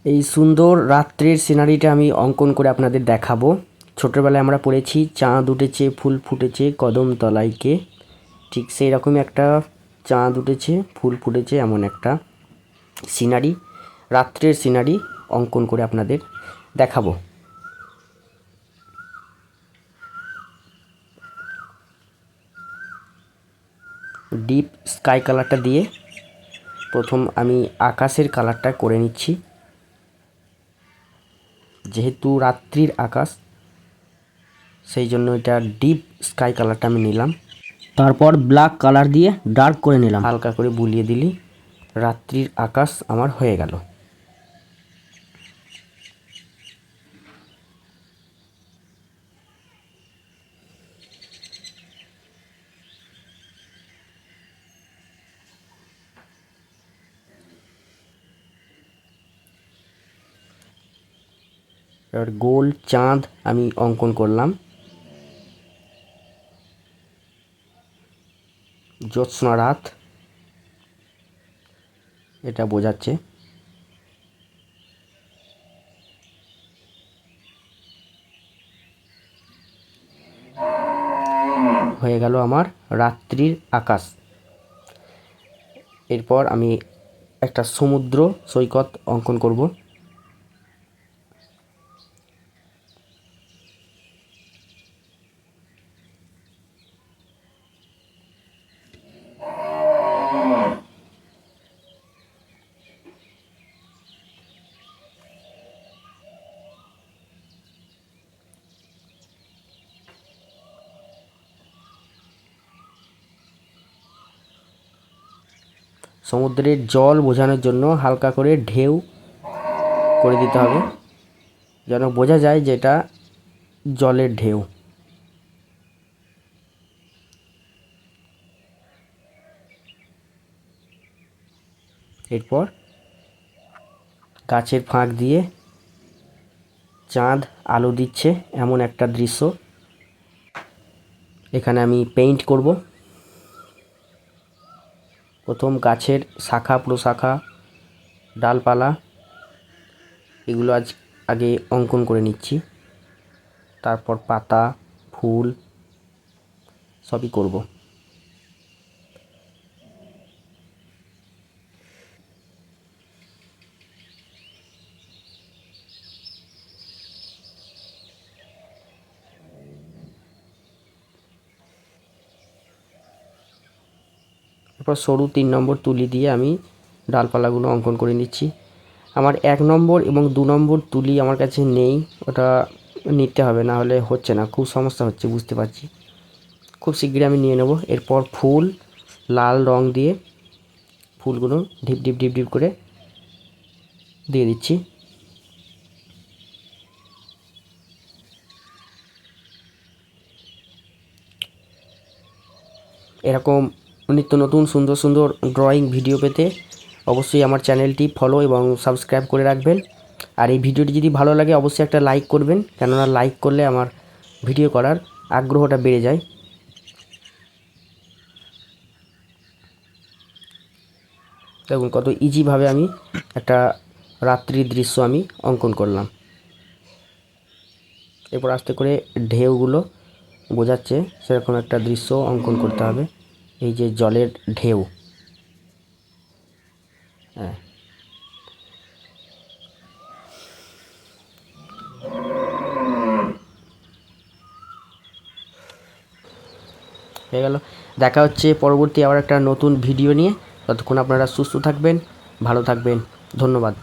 এই সুন্দর রাত্রের সিনারিটা আমি অঙ্কন করে আপনাদের দেখাবো। ছোটবেলায় আমরা পড়েছি চাঁদ উঠেছে ফুল ফুটেছে কদম তলায় কে, ঠিক সেই রকমই একটা চাঁদ উঠেছে ফুল ফুটেছে এমন একটা সিনারি, রাত্রের সিনারি অঙ্কন করে আপনাদের দেখাবো। ডিপ স্কাই কালারটা দিয়ে প্রথম আমি আকাশের কালারটা করে নিচ্ছি, যেহেতু রাত্রির আকাশ সেই জন্য এটা ডিপ স্কাই কালারটা আমি নিলাম। তারপর ব্ল্যাক কালার দিয়ে ডার্ক করে নিলাম, হালকা করে বুলিয়ে দিলি রাত্রির আকাশ আমার হয়ে গেল। এবার গোল চাঁদ আমি অঙ্কন করলাম, জ্যোৎস্না রাত এটা বোঝাচ্ছে। হয়ে গেল আমার রাত্রির আকাশ। এরপর আমি একটা সমুদ্র সৈকত অঙ্কন করব। সমুদ্রের জল বোঝানোর জন্য হালকা করে ঢেউ করে দিতে হবে, যেন বোঝা যায় যে এটা জলের ঢেউ। এরপর গাছের ফাঁক দিয়ে চাঁদ আলো দিচ্ছে এমন একটা দৃশ্য এখানে আমি পেইন্ট করব। প্রথম গাছের শাখা প্রশাখা ডালপালা এগুলো আগে অঙ্কন করে নিচ্ছি, তারপর পাতা ফুল সবই করব। এরপর সরু 3 নম্বর তুলি দিয়ে আমি ডালপালাগুলো অঙ্কন করে নিচ্ছি। আমার 1 নম্বর এবং 2 নম্বর তুলি আমার কাছে নেই, ওটা নিতে হবে, না হলে হচ্ছে না, খুব সমস্যা হচ্ছে বুঝতে পারছি। খুব শীঘ্রই আমি নিয়ে নেব। এরপর ফুল লাল রং দিয়ে ফুলগুলো ঢিপ ঢিপ ঢিপ ঢিপ করে দিয়ে দিচ্ছি। এরকম নিত্য নতুন সুন্দর সুন্দর ড্রয়িং ভিডিও পেতে অবশ্যই আমার চ্যানেলটি ফলো এবং সাবস্ক্রাইব করে রাখবেন। আর এই ভিডিওটি যদি ভালো লাগে অবশ্যই একটা লাইক করবেন, কেননা লাইক করলে আমার ভিডিও করার আগ্রহটা বেড়ে যায়। দেখুন কত ইজিভাবে আমি একটা রাত্রির দৃশ্য আমি অঙ্কন করলাম। এরপর আস্তে করে ঢেউগুলো বোঝাচ্ছে সেরকম একটা দৃশ্য অঙ্কন করতে হবে, এই যে জলের ঢেউ। হ্যাঁ, হয়ে গেল। দেখা হচ্ছে পরবর্তী আবার একটা নতুন ভিডিও নিয়ে। ততক্ষণ আপনারা সুস্থ থাকবেন, ভালো থাকবেন। ধন্যবাদ।